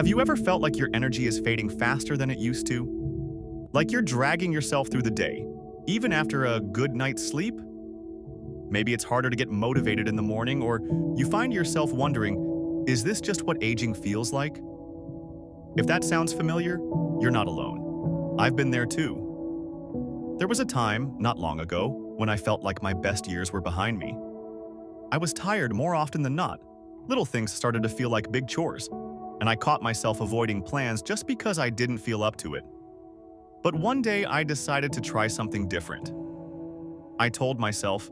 Have you ever felt like your energy is fading faster than it used to? Like you're dragging yourself through the day, even after a good night's sleep? Maybe it's harder to get motivated in the morning, or you find yourself wondering, is this just what aging feels like? If that sounds familiar, you're not alone. I've been there too. There was a time, not long ago, when I felt like my best years were behind me. I was tired more often than not. Little things started to feel like big chores, and I caught myself avoiding plans just because I didn't feel up to it. But one day I decided to try something different. I told myself,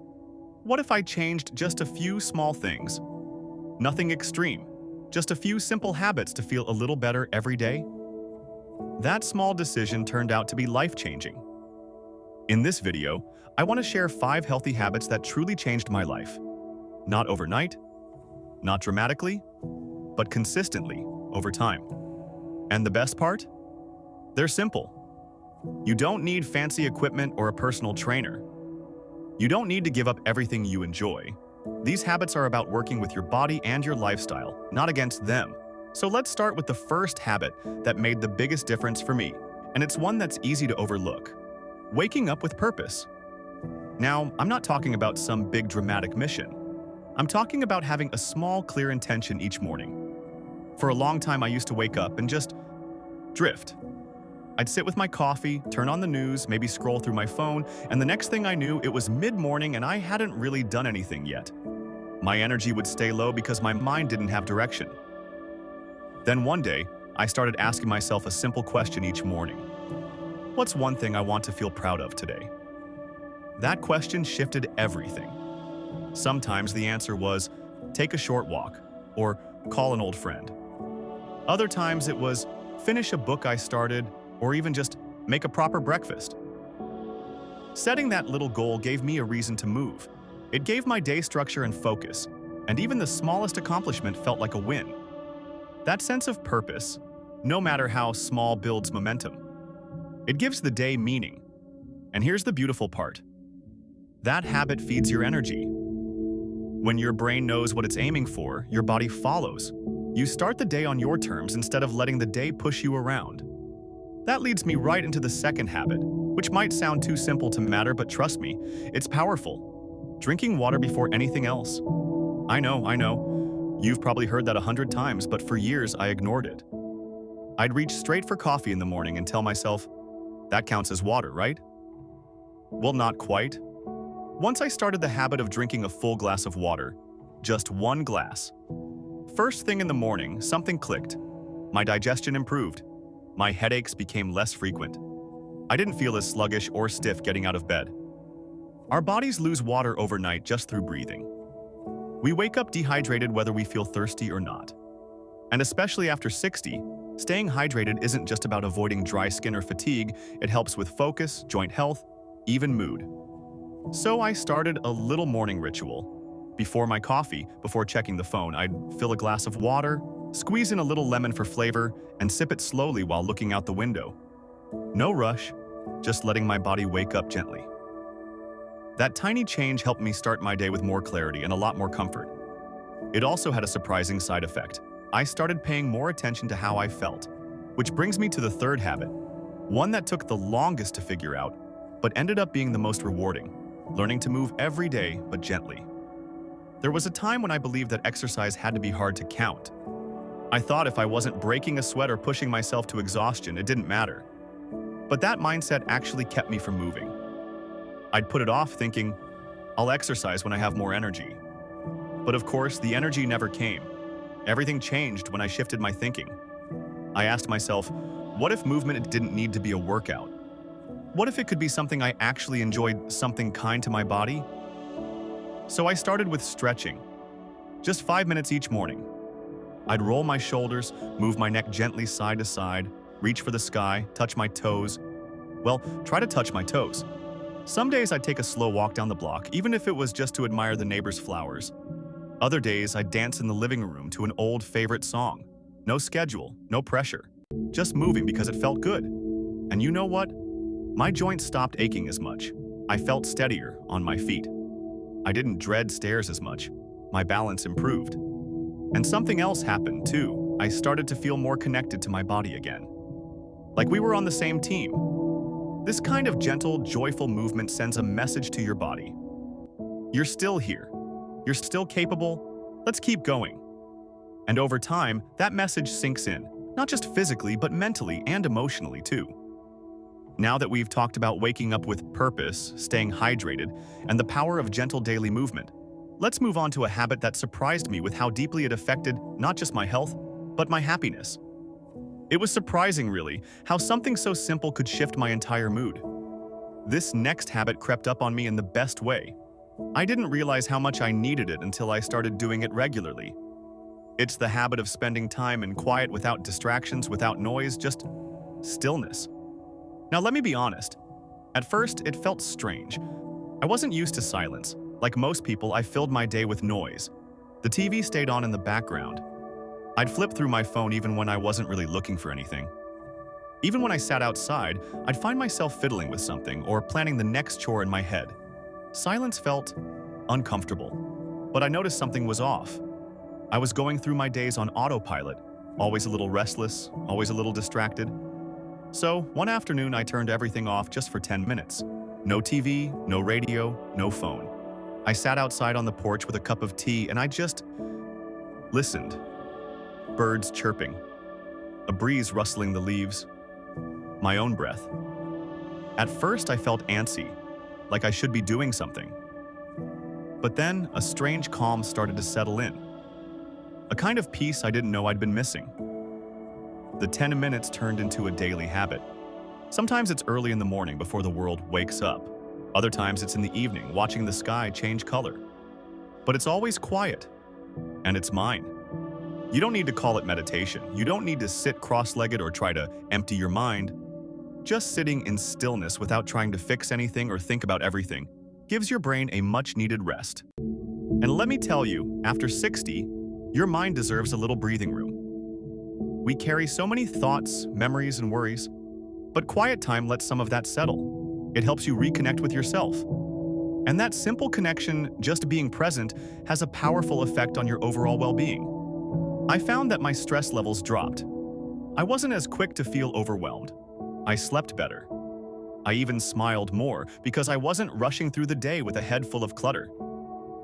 what if I changed just a few small things? Nothing extreme, just a few simple habits to feel a little better every day. That small decision turned out to be life-changing. In this video, I want to share 5 healthy habits that truly changed my life. Not overnight, not dramatically, but consistently over time. And the best part? They're simple. You don't need fancy equipment or a personal trainer. You don't need to give up everything you enjoy. These habits are about working with your body and your lifestyle, not against them. So let's start with the first habit that made the biggest difference for me, and it's one that's easy to overlook. Waking up with purpose. Now, I'm not talking about some big dramatic mission. I'm talking about having a small, clear intention each morning. For a long time, I used to wake up and just drift. I'd sit with my coffee, turn on the news, maybe scroll through my phone, and the next thing I knew, it was mid-morning and I hadn't really done anything yet. My energy would stay low because my mind didn't have direction. Then one day, I started asking myself a simple question each morning. What's one thing I want to feel proud of today? That question shifted everything. Sometimes the answer was, take a short walk, or call an old friend. Other times it was, finish a book I started, or even just make a proper breakfast. Setting that little goal gave me a reason to move. It gave my day structure and focus, and even the smallest accomplishment felt like a win. That sense of purpose, no matter how small, builds momentum. It gives the day meaning. And here's the beautiful part. That habit feeds your energy. When your brain knows what it's aiming for, your body follows. You start the day on your terms instead of letting the day push you around. That leads me right into the second habit, which might sound too simple to matter, but trust me, it's powerful. Drinking water before anything else. I know. You've probably heard that 100 times, but for years I ignored it. I'd reach straight for coffee in the morning and tell myself, that counts as water, right? Well, not quite. Once I started the habit of drinking a full glass of water, just one glass. First thing in the morning, something clicked. My digestion improved. My headaches became less frequent. I didn't feel as sluggish or stiff getting out of bed. Our bodies lose water overnight just through breathing. We wake up dehydrated whether we feel thirsty or not. And especially after 60, staying hydrated isn't just about avoiding dry skin or fatigue, it helps with focus, joint health, even mood. So I started a little morning ritual. Before my coffee, before checking the phone, I'd fill a glass of water, squeeze in a little lemon for flavor, and sip it slowly while looking out the window. No rush, just letting my body wake up gently. That tiny change helped me start my day with more clarity and a lot more comfort. It also had a surprising side effect. I started paying more attention to how I felt, which brings me to the third habit, one that took the longest to figure out, but ended up being the most rewarding, learning to move every day, but gently. There was a time when I believed that exercise had to be hard to count. I thought if I wasn't breaking a sweat or pushing myself to exhaustion, it didn't matter. But that mindset actually kept me from moving. I'd put it off thinking, I'll exercise when I have more energy. But of course, the energy never came. Everything changed when I shifted my thinking. I asked myself, what if movement didn't need to be a workout? What if it could be something I actually enjoyed, something kind to my body? So I started with stretching. Just 5 minutes each morning. I'd roll my shoulders, move my neck gently side to side, reach for the sky, touch my toes. Well, try to touch my toes. Some days I'd take a slow walk down the block, even if it was just to admire the neighbor's flowers. Other days I'd dance in the living room to an old favorite song. No schedule, no pressure. Just moving because it felt good. And you know what? My joints stopped aching as much. I felt steadier on my feet. I didn't dread stairs as much. My balance improved. And something else happened too. I started to feel more connected to my body again. Like we were on the same team. This kind of gentle, joyful movement sends a message to your body. You're still here. You're still capable. Let's keep going. And over time, that message sinks in, not just physically, but mentally and emotionally too. Now that we've talked about waking up with purpose, staying hydrated, and the power of gentle daily movement, let's move on to a habit that surprised me with how deeply it affected not just my health, but my happiness. It was surprising, really, how something so simple could shift my entire mood. This next habit crept up on me in the best way. I didn't realize how much I needed it until I started doing it regularly. It's the habit of spending time in quiet without distractions, without noise, just stillness. Now let me be honest. At first, it felt strange. I wasn't used to silence. Like most people, I filled my day with noise. The TV stayed on in the background. I'd flip through my phone even when I wasn't really looking for anything. Even when I sat outside, I'd find myself fiddling with something or planning the next chore in my head. Silence felt uncomfortable, but I noticed something was off. I was going through my days on autopilot, always a little restless, always a little distracted. So, one afternoon I turned everything off just for 10 minutes. No TV, no radio, no phone. I sat outside on the porch with a cup of tea and I just listened. Birds chirping, a breeze rustling the leaves, my own breath. At first I felt antsy, like I should be doing something. But then a strange calm started to settle in. A kind of peace I didn't know I'd been missing. The 10 minutes turned into a daily habit. Sometimes it's early in the morning before the world wakes up. Other times it's in the evening, watching the sky change color. But it's always quiet, and it's mine. You don't need to call it meditation. You don't need to sit cross-legged or try to empty your mind. Just sitting in stillness without trying to fix anything or think about everything gives your brain a much-needed rest. And let me tell you, after 60, your mind deserves a little breathing room. We carry so many thoughts, memories, and worries, but quiet time lets some of that settle. It helps you reconnect with yourself. And that simple connection, just being present, has a powerful effect on your overall well-being. I found that my stress levels dropped. I wasn't as quick to feel overwhelmed. I slept better. I even smiled more because I wasn't rushing through the day with a head full of clutter.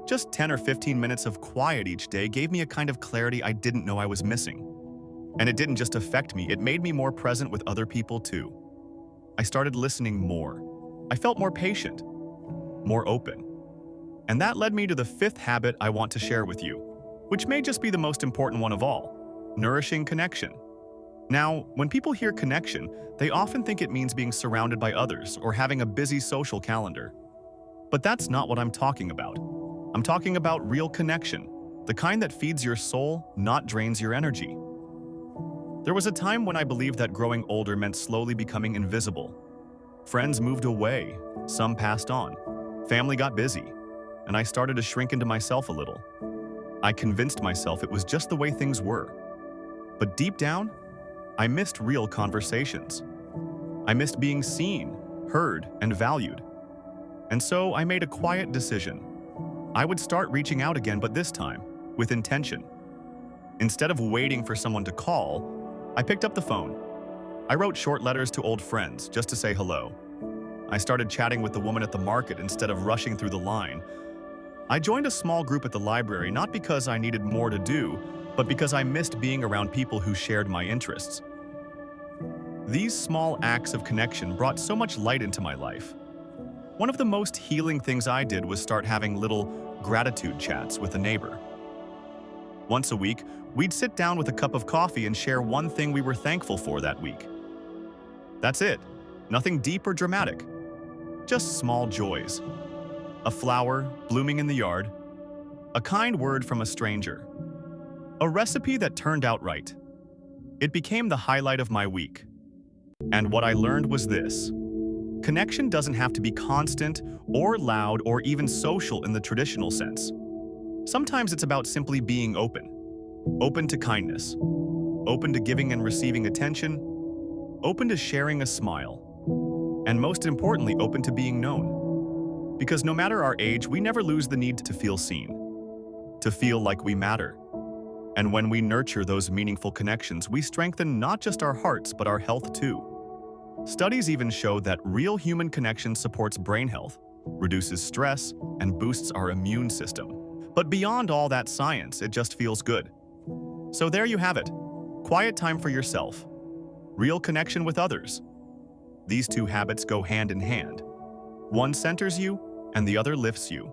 Just 10 or 15 minutes of quiet each day gave me a kind of clarity I didn't know I was missing. And it didn't just affect me, it made me more present with other people too. I started listening more. I felt more patient, more open. And that led me to the fifth habit I want to share with you, which may just be the most important one of all: nourishing connection. Now, when people hear connection, they often think it means being surrounded by others or having a busy social calendar. But that's not what I'm talking about. I'm talking about real connection, the kind that feeds your soul, not drains your energy. There was a time when I believed that growing older meant slowly becoming invisible. Friends moved away, some passed on, family got busy, and I started to shrink into myself a little. I convinced myself it was just the way things were. But deep down, I missed real conversations. I missed being seen, heard, and valued. And so I made a quiet decision. I would start reaching out again, but this time, with intention. Instead of waiting for someone to call, I picked up the phone. I wrote short letters to old friends just to say hello. I started chatting with the woman at the market instead of rushing through the line. I joined a small group at the library not because I needed more to do, but because I missed being around people who shared my interests. These small acts of connection brought so much light into my life. One of the most healing things I did was start having little gratitude chats with a neighbor. Once a week, we'd sit down with a cup of coffee and share one thing we were thankful for that week. That's it. Nothing deep or dramatic. Just small joys. A flower blooming in the yard. A kind word from a stranger. A recipe that turned out right. It became the highlight of my week. And what I learned was this: connection doesn't have to be constant or loud or even social in the traditional sense. Sometimes it's about simply being open. Open to kindness. Open to giving and receiving attention. Open to sharing a smile. And most importantly, open to being known. Because no matter our age, we never lose the need to feel seen. To feel like we matter. And when we nurture those meaningful connections, we strengthen not just our hearts, but our health too. Studies even show that real human connection supports brain health, reduces stress, and boosts our immune system. But beyond all that science, it just feels good. So there you have it. Quiet time for yourself. Real connection with others. These two habits go hand in hand. One centers you, and the other lifts you.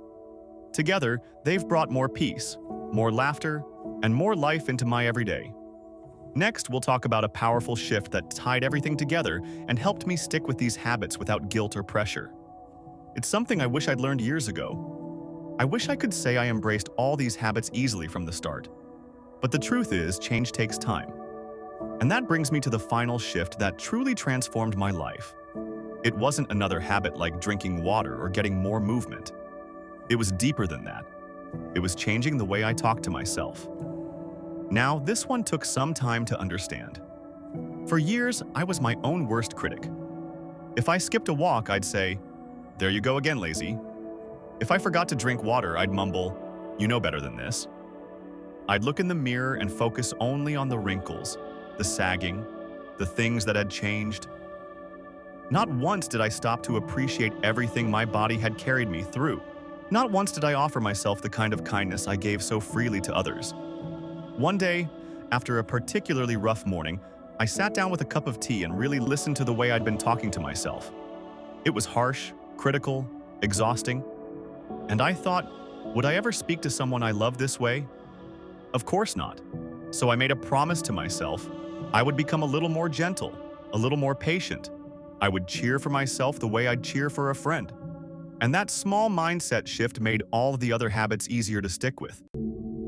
Together, they've brought more peace, more laughter, and more life into my everyday. Next, we'll talk about a powerful shift that tied everything together and helped me stick with these habits without guilt or pressure. It's something I wish I'd learned years ago. I wish I could say I embraced all these habits easily from the start. But the truth is, change takes time. And that brings me to the final shift that truly transformed my life. It wasn't another habit like drinking water or getting more movement. It was deeper than that. It was changing the way I talk to myself. Now, this one took some time to understand. For years, I was my own worst critic. If I skipped a walk, I'd say, "There you go again, lazy." If I forgot to drink water, I'd mumble, "You know better than this." I'd look in the mirror and focus only on the wrinkles, the sagging, the things that had changed. Not once did I stop to appreciate everything my body had carried me through. Not once did I offer myself the kind of kindness I gave so freely to others. One day, after a particularly rough morning, I sat down with a cup of tea and really listened to the way I'd been talking to myself. It was harsh, critical, exhausting, and I thought, would I ever speak to someone I love this way? Of course not. So I made a promise to myself. I would become a little more gentle, a little more patient. I would cheer for myself the way I'd cheer for a friend. And that small mindset shift made all the other habits easier to stick with.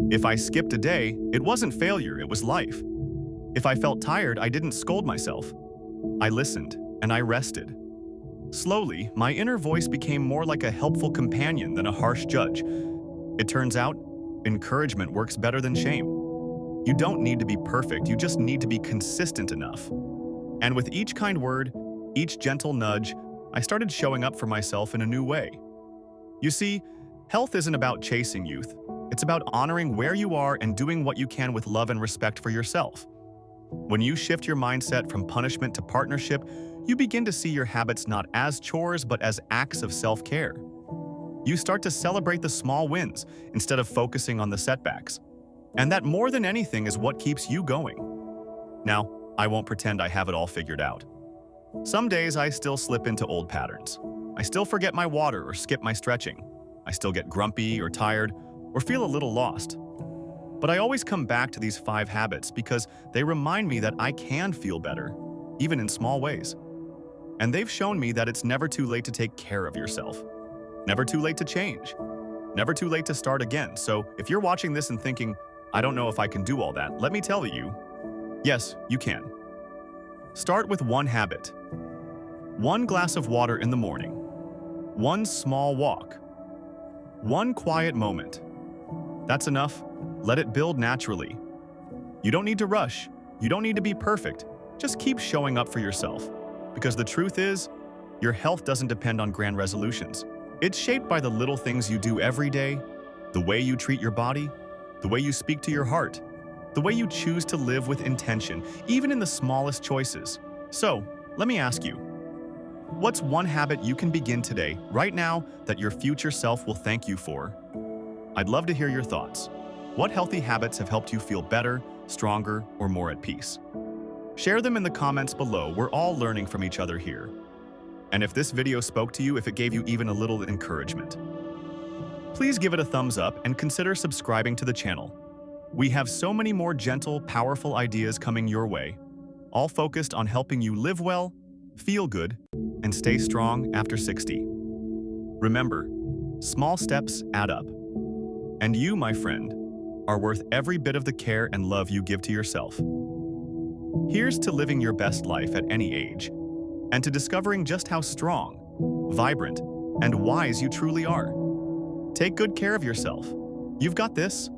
If I skipped a day, it wasn't failure, it was life. If I felt tired, I didn't scold myself. I listened, and I rested. Slowly, my inner voice became more like a helpful companion than a harsh judge. It turns out, encouragement works better than shame. You don't need to be perfect, you just need to be consistent enough. And with each kind word, each gentle nudge, I started showing up for myself in a new way. You see, health isn't about chasing youth. It's about honoring where you are and doing what you can with love and respect for yourself. When you shift your mindset from punishment to partnership, you begin to see your habits not as chores but as acts of self-care. You start to celebrate the small wins instead of focusing on the setbacks. And that more than anything is what keeps you going. Now, I won't pretend I have it all figured out. Some days I still slip into old patterns. I still forget my water or skip my stretching. I still get grumpy or tired or feel a little lost. But I always come back to these 5 habits because they remind me that I can feel better, even in small ways. And they've shown me that it's never too late to take care of yourself. Never too late to change. Never too late to start again. So if you're watching this and thinking, I don't know if I can do all that, let me tell you, yes, you can. Start with one habit. 1 glass of water in the morning. 1 small walk. 1 quiet moment. That's enough. Let it build naturally. You don't need to rush. You don't need to be perfect. Just keep showing up for yourself. Because the truth is, your health doesn't depend on grand resolutions. It's shaped by the little things you do every day, the way you treat your body, the way you speak to your heart, the way you choose to live with intention, even in the smallest choices. So, let me ask you, what's one habit you can begin today, right now, that your future self will thank you for? I'd love to hear your thoughts. What healthy habits have helped you feel better, stronger, or more at peace? Share them in the comments below. We're all learning from each other here. And if this video spoke to you, if it gave you even a little encouragement, please give it a thumbs up and consider subscribing to the channel. We have so many more gentle, powerful ideas coming your way, all focused on helping you live well, feel good, and stay strong after 60. Remember, small steps add up. And you, my friend, are worth every bit of the care and love you give to yourself. Here's to living your best life at any age, and to discovering just how strong, vibrant, and wise you truly are. Take good care of yourself. You've got this.